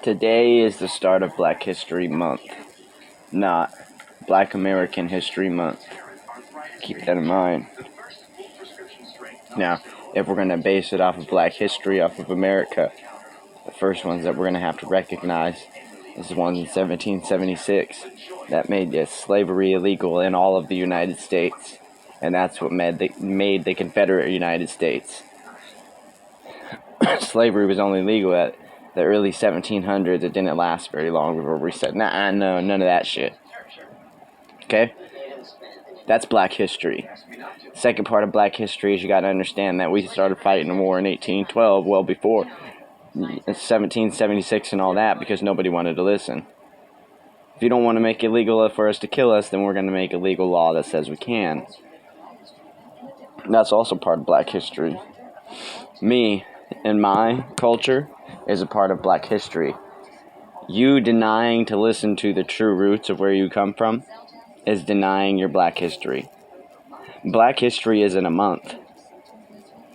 Today is the start of Black History Month, not Black American History Month. Keep that in mind. Now, if we're going to base it off of Black history, off of America, the first ones that we're going to have to recognize is the ones in 1776 that made slavery illegal in all of the United States. And that's what made the Confederate United States. Slavery was only legal at the early 1700s. It didn't last very long before we said, nah, no, none of that shit. Okay? That's Black history. Second part of Black history is you got to understand that we started fighting a war in 1812, well before 1776 and all that, because nobody wanted to listen. If you don't want to make it legal for us to kill us, then we're going to make a legal law that says we can. That's also part of Black history. Me and my culture is a part of Black history. You denying to listen to the true roots of where you come from is denying your Black history. Black history isn't a month.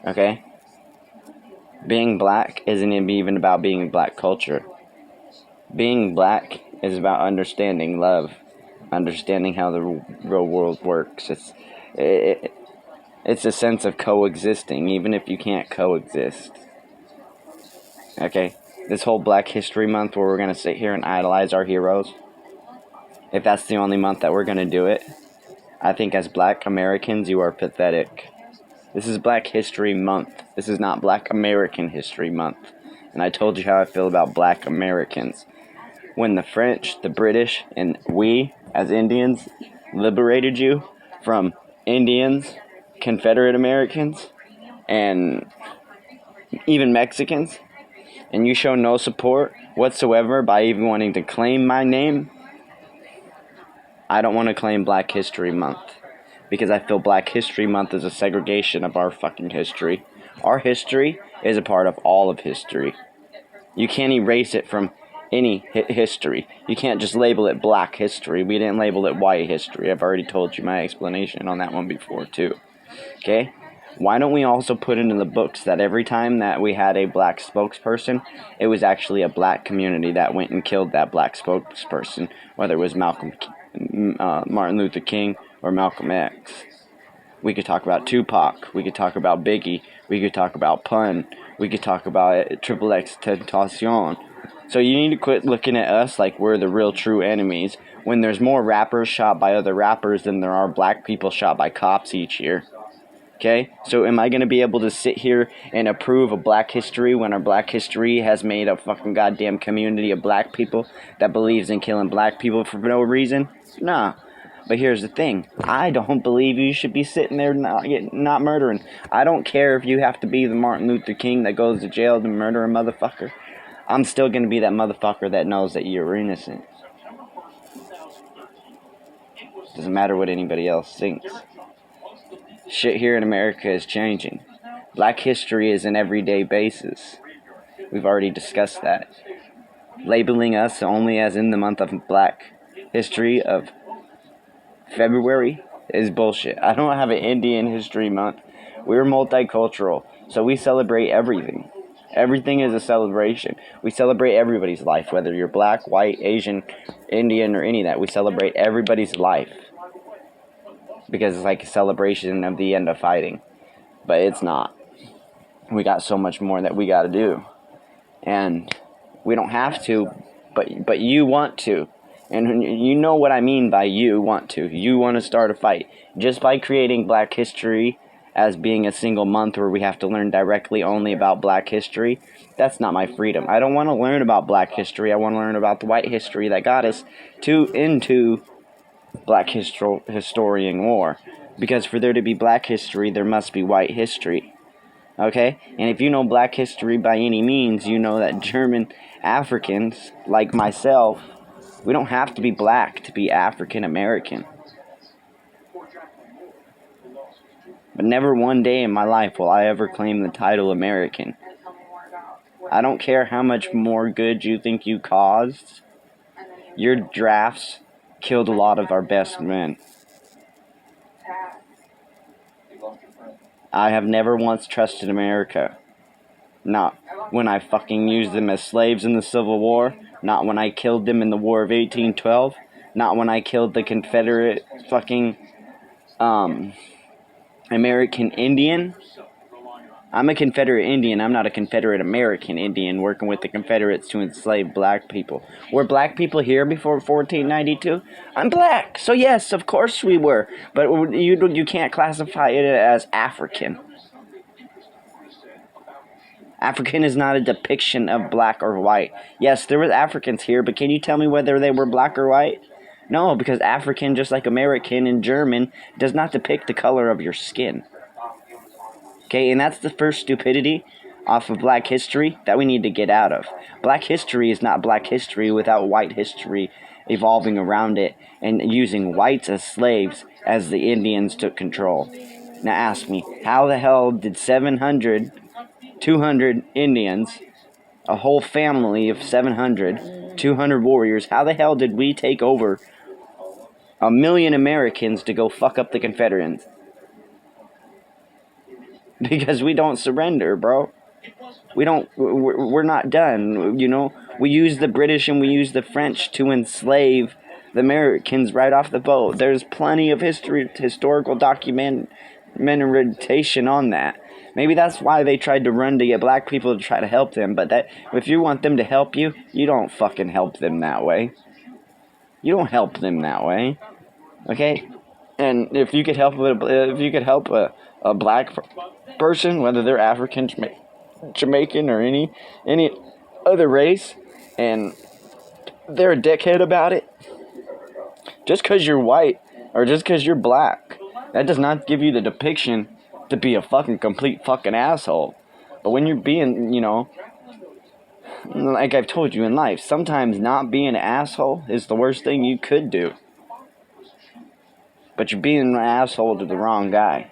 Okay? Being Black isn't even about being Black culture. Being Black is about understanding love, understanding how the real world works. It's a sense of coexisting, even if you can't coexist. Okay? This whole Black History Month where we're going to sit here and idolize our heroes, if that's the only month that we're going to do it, I think as Black Americans, you are pathetic. This is Black History Month. This is not Black American History Month. And I told you how I feel about Black Americans. When the French, the British, and we, as Indians, liberated you from Indians, Confederate Americans, and even Mexicans, and you show no support whatsoever by even wanting to claim my name, I don't want to claim Black History Month. Because I feel Black History Month is a segregation of our fucking history. Our history is a part of all of history. You can't erase it from any history. You can't just label it Black history. We didn't label it white history. I've already told you my explanation on that one before too. Okay? Why don't we also put into the books that every time that we had a Black spokesperson, it was actually a Black community that went and killed that Black spokesperson, whether it was Martin Luther King or Malcolm X. We could talk about Tupac. We could talk about Biggie. We could talk about Pun. We could talk about Triple X Tentacion. So you need to quit looking at us like we're the real true enemies when there's more rappers shot by other rappers than there are Black people shot by cops each year. Okay? So am I going to be able to sit here and approve of Black history when our Black history has made a fucking goddamn community of Black people that believes in killing Black people for no reason? Nah. But here's the thing. I don't believe you should be sitting there not murdering. I don't care if you have to be the Martin Luther King that goes to jail to murder a motherfucker. I'm still going to be that motherfucker that knows that you're innocent. Doesn't matter what anybody else thinks. Shit here in America is changing. Black history is an everyday basis. We've already discussed that. Labeling us only as in the month of Black history of February is bullshit. I don't have an Indian History Month. We're multicultural, so we celebrate everything. Everything is a celebration. We celebrate everybody's life, whether you're Black, white, Asian, Indian, or any of that. We celebrate everybody's life because it's like a celebration of the end of fighting. But it's not. We got so much more that we got to do. And we don't have to, but you want to. And you know what I mean by you want to. You want to start a fight. Just by creating Black history as being a single month where we have to learn directly only about Black history, that's not my freedom. I don't want to learn about Black history. I want to learn about the white history that got us into Black historian war. Because for there to be Black history, there must be white history. Okay? And if you know Black history by any means, you know that German Africans, like myself, we don't have to be Black to be African American. But never one day in my life will I ever claim the title American. I don't care how much more good you think you caused. Your drafts killed a lot of our best men. I have never once trusted America. Not when I fucking used them as slaves in the Civil War. Not when I killed them in the War of 1812. Not when I killed the Confederate fucking, American Indian. I'm a Confederate Indian. I'm not a Confederate American Indian working with the Confederates to enslave black people. Were black people here before 1492? I'm black, so yes, of course we were. But you can't classify it as African. African is not a depiction of black or white. Yes, there were Africans here, but can you tell me whether they were black or white? No, because African, just like American and German, does not depict the color of your skin. Okay, and that's the first stupidity off of black history that we need to get out of. Black history is not black history without white history evolving around it and using whites as slaves as the Indians took control. Now ask me, how the hell did 200 Indians, a whole family of 200 warriors, how the hell did we take over 1,000,000 Americans to go fuck up the Confederates? Because we don't surrender, bro. We're not done, you know? We use the British and we use the French to enslave the Americans right off the boat. There's plenty of historical documentation on that. Maybe that's why they tried to run to get black people to try to help them, but that if you want them to help you, you don't fucking help them that way. You don't help them that way. Okay? And if you could help a black person, whether they're African, Jamaican, or any other race, and they're a dickhead about it, just because you're white or just because you're black, that does not give you the depiction to be a fucking complete fucking asshole. But when you're being, you know, like I've told you in life, sometimes not being an asshole is the worst thing you could do. But you're being an asshole to the wrong guy.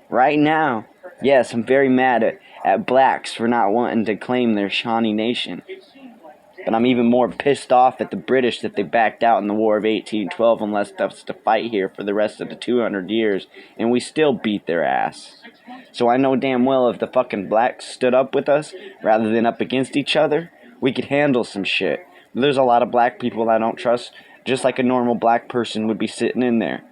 Right now, yes, I'm very mad at blacks for not wanting to claim their Shawnee Nation. But I'm even more pissed off at the British that they backed out in the War of 1812 and left us to fight here for the rest of the 200 years, and we still beat their ass. So I know damn well if the fucking blacks stood up with us rather than up against each other, we could handle some shit. But there's a lot of black people I don't trust, just like a normal black person would be sitting in there.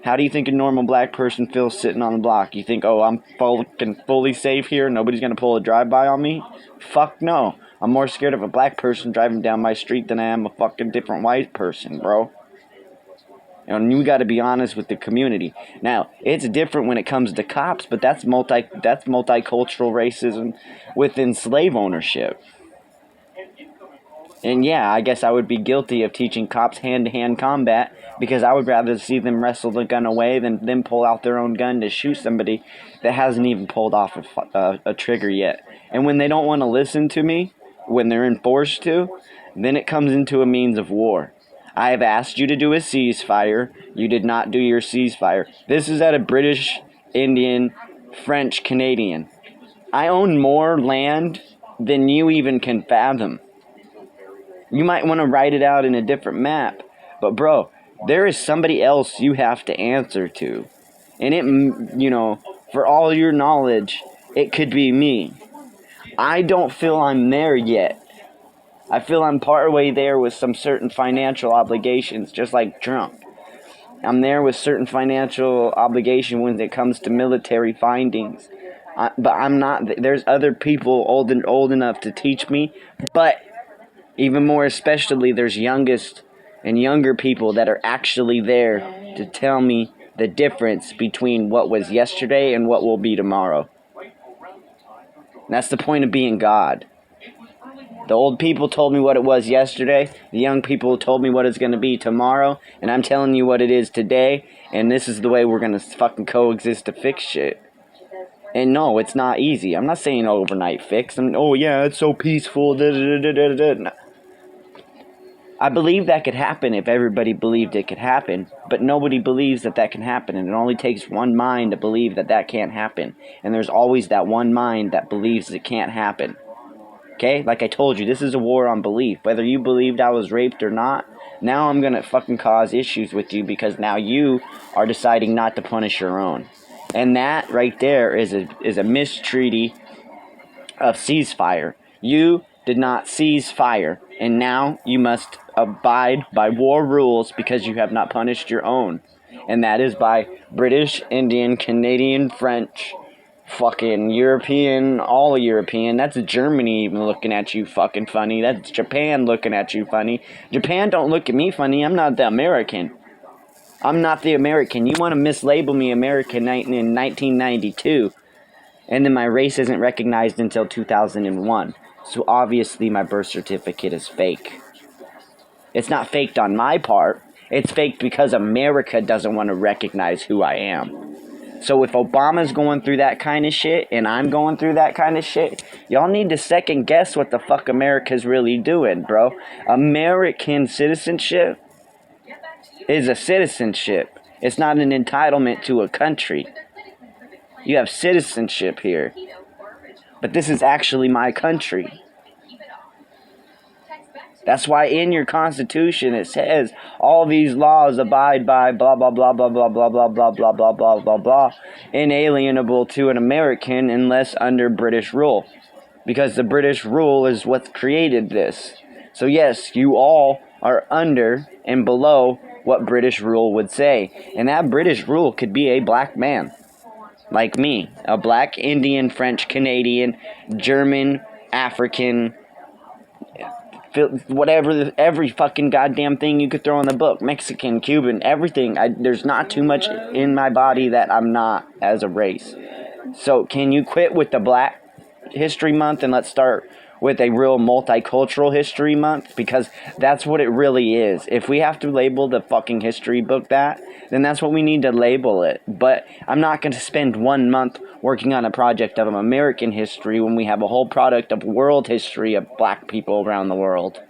How do you think a normal black person feels sitting on the block? You think, oh, I'm fully safe here, nobody's gonna pull a drive-by on me? Fuck no. I'm more scared of a black person driving down my street than I am a fucking different white person, bro. And you gotta be honest with the community. Now, it's different when it comes to cops, but that's multicultural racism within slave ownership. And yeah, I guess I would be guilty of teaching cops hand-to-hand combat because I would rather see them wrestle the gun away than them pull out their own gun to shoot somebody that hasn't even pulled off a trigger yet. And when they don't want to listen to me, when they're enforced to, then it comes into a means of war. I have asked you to do a ceasefire. You did not do your ceasefire. This is at a British, Indian, French, Canadian. I own more land than you even can fathom. You might want to write it out in a different map. But bro, there is somebody else you have to answer to. And it, you know, for all your knowledge, it could be me. I don't feel I'm there yet. I feel I'm partway there with some certain financial obligations, just like Trump. I'm there with certain financial obligation when it comes to military findings. But I'm not. There's other people old enough to teach me. But even more especially, there's youngest and younger people that are actually there to tell me the difference between what was yesterday and what will be tomorrow. And that's the point of being God. The old people told me what it was yesterday. The young people told me what it's going to be tomorrow. And I'm telling you what it is today. And this is the way we're going to fucking coexist to fix shit. And no, it's not easy. I'm not saying overnight fix. Oh yeah, it's so peaceful. No. I believe that could happen if everybody believed it could happen, but nobody believes that that can happen, and it only takes one mind to believe that that can't happen, and there's always that one mind that believes it can't happen. Okay? Like I told you, this is a war on belief. Whether you believed I was raped or not, now I'm gonna fucking cause issues with you because now you are deciding not to punish your own. And that right there is a mistreaty of ceasefire. You did not seize fire, and now you must abide by war rules because you have not punished your own. And that is by British, Indian, Canadian, French, fucking European, all European. That's Germany even looking at you fucking funny. That's Japan looking at you funny. Japan don't look at me funny. I'm not the American. I'm not the American. You want to mislabel me American in 1992. And then my race isn't recognized until 2001. So obviously my birth certificate is fake. It's not faked on my part. It's faked because America doesn't want to recognize who I am. So if Obama's going through that kind of shit and I'm going through that kind of shit, y'all need to second guess what the fuck America's really doing, bro. American citizenship is a citizenship. It's not an entitlement to a country. You have citizenship here. But this is actually my country. That's why in your Constitution it says all these laws abide by blah blah blah blah blah blah blah blah blah blah blah blah blah inalienable to an American unless under British rule. Because the British rule is what created this. So yes, you all are under and below what British rule would say. And that British rule could be a black man. Like me. A black, Indian, French, Canadian, German, African, whatever, every fucking goddamn thing you could throw in the book. Mexican, Cuban, everything. There's not too much in my body that I'm not as a race. So can you quit with the Black History Month and let's start with a real multicultural history month? Because that's what it really is. If we have to label the fucking history book that, then that's what we need to label it. But I'm not going to spend 1 month working on a project of American history when we have a whole product of world history of black people around the world.